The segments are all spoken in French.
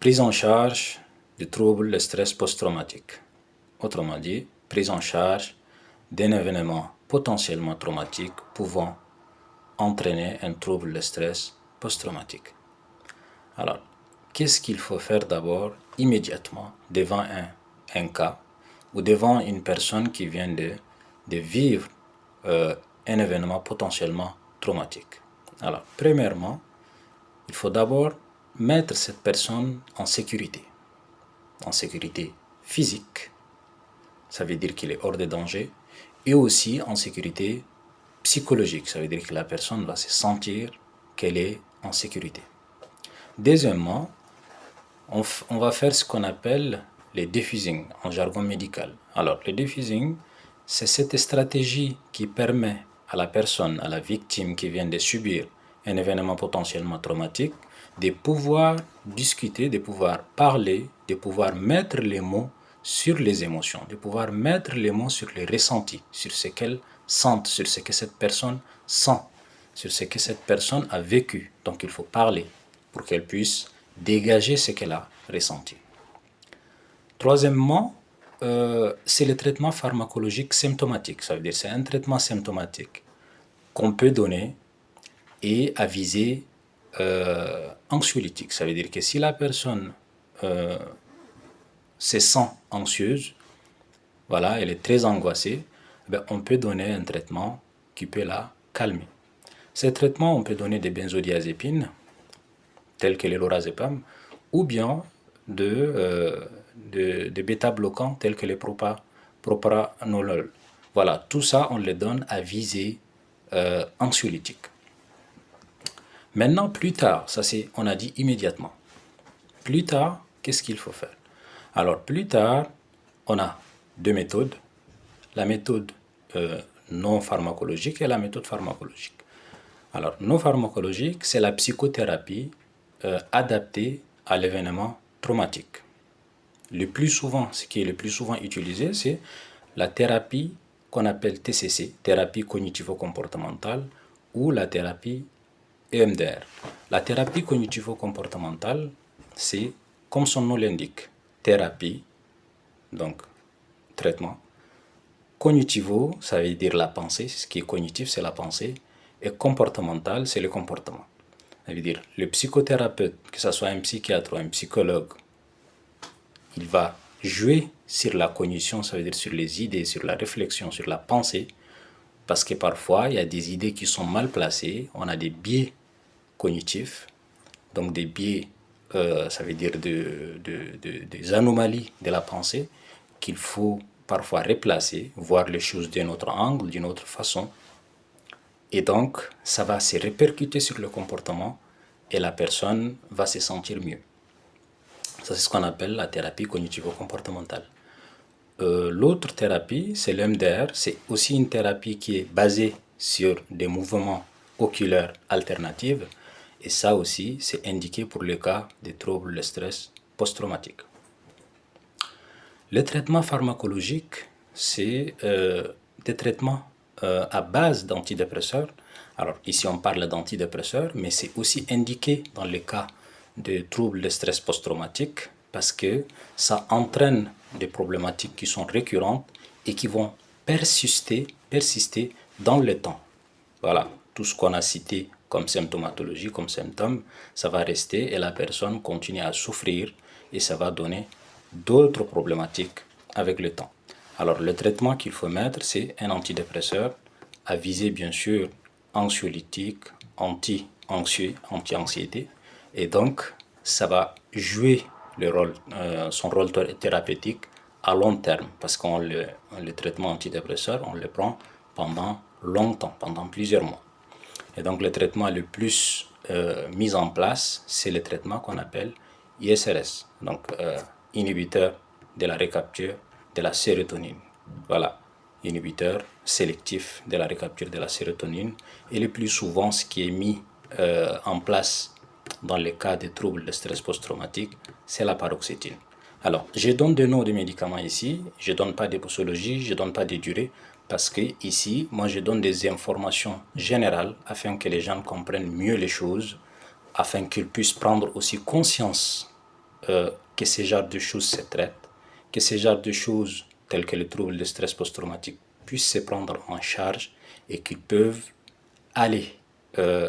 Prise en charge du trouble de stress post-traumatique. Autrement dit, prise en charge d'un événement potentiellement traumatique pouvant entraîner un trouble de stress post-traumatique. Alors, qu'est-ce qu'il faut faire d'abord immédiatement devant un cas ou devant une personne qui vient de vivre un événement potentiellement traumatique? Alors, premièrement, il faut d'abord mettre cette personne en sécurité physique, ça veut dire qu'il est hors de danger, et aussi en sécurité psychologique, ça veut dire que la personne va se sentir qu'elle est en sécurité. Deuxièmement, on va faire ce qu'on appelle les diffusing en jargon médical. Alors, le diffusing, c'est cette stratégie qui permet à la personne, à la victime qui vient de subir un événement potentiellement traumatique, de pouvoir discuter, de pouvoir parler, de pouvoir mettre les mots sur les émotions, de pouvoir mettre les mots sur les ressentis, sur ce qu'elle sent, sur ce que cette personne sent, sur ce que cette personne a vécu. Donc il faut parler pour qu'elle puisse dégager ce qu'elle a ressenti. Troisièmement, c'est le traitement pharmacologique symptomatique. Ça veut dire que c'est un traitement symptomatique qu'on peut donner et à visée anxiolytique. Ça veut dire que si la personne se sent anxieuse, voilà, elle est très angoissée, on peut donner un traitement qui peut la calmer. Ces traitements, on peut donner des benzodiazépines, tels que les lorazépam, ou bien de bêta-bloquants, tels que les propranolol. Voilà, tout ça, on les donne à visée anxiolytique. Maintenant, plus tard, ça c'est, on a dit immédiatement. Plus tard, qu'est-ce qu'il faut faire? Alors, plus tard, on a deux méthodes. La méthode non pharmacologique et la méthode pharmacologique. Alors, non pharmacologique, c'est la psychothérapie adaptée à l'événement traumatique. Ce qui est le plus souvent utilisé, c'est la thérapie qu'on appelle TCC, thérapie cognitivo-comportementale, ou la thérapie EMDR. La thérapie cognitivo-comportementale, c'est, comme son nom l'indique, thérapie, donc traitement. Cognitivo, ça veut dire la pensée, ce qui est cognitif, c'est la pensée, et comportemental, c'est le comportement. Ça veut dire, le psychothérapeute, que ce soit un psychiatre ou un psychologue, il va jouer sur la cognition, ça veut dire sur les idées, sur la réflexion, sur la pensée, parce que parfois, il y a des idées qui sont mal placées, on a des biais cognitifs, donc des biais, ça veut dire des anomalies de la pensée qu'il faut parfois replacer, voir les choses d'un autre angle, d'une autre façon. Et donc, ça va se répercuter sur le comportement et la personne va se sentir mieux. Ça, c'est ce qu'on appelle la thérapie cognitivo-comportementale. L'autre thérapie, c'est l'EMDR. C'est aussi une thérapie qui est basée sur des mouvements oculaires alternatifs. Et ça aussi, c'est indiqué pour le cas des troubles de stress post-traumatique. Les traitements pharmacologiques, c'est des traitements à base d'antidépresseurs. Alors ici, on parle d'antidépresseurs, mais c'est aussi indiqué dans le cas de troubles de stress post-traumatique parce que ça entraîne des problématiques qui sont récurrentes et qui vont persister dans le temps. Voilà, tout ce qu'on a cité comme symptomatologie, comme symptômes, ça va rester et la personne continue à souffrir et ça va donner d'autres problématiques avec le temps. Alors le traitement qu'il faut mettre, c'est un antidépresseur à visée bien sûr anxiolytique, anti-anxieux, anti-anxiété, et donc ça va jouer son rôle thérapeutique à long terme parce que le traitement antidépresseur, on le prend pendant longtemps, pendant plusieurs mois. Et donc le traitement le plus mis en place, c'est le traitement qu'on appelle ISRS, donc inhibiteur de la récapture de la sérotonine. Voilà, inhibiteur sélectif de la récapture de la sérotonine. Et le plus souvent, ce qui est mis en place dans le cas des troubles de stress post-traumatique, c'est la paroxétine. Alors, je donne des noms de médicaments ici, je ne donne pas de posologie, je ne donne pas de durée, parce que ici, moi, je donne des informations générales afin que les gens comprennent mieux les choses, afin qu'ils puissent prendre aussi conscience que ces genres de choses se traitent, que ces genres de choses telles que le trouble de stress post-traumatique puissent se prendre en charge et qu'ils peuvent aller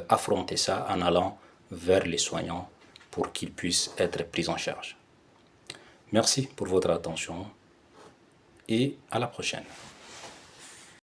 affronter ça en allant vers les soignants pour qu'ils puissent être pris en charge. Merci pour votre attention et à la prochaine.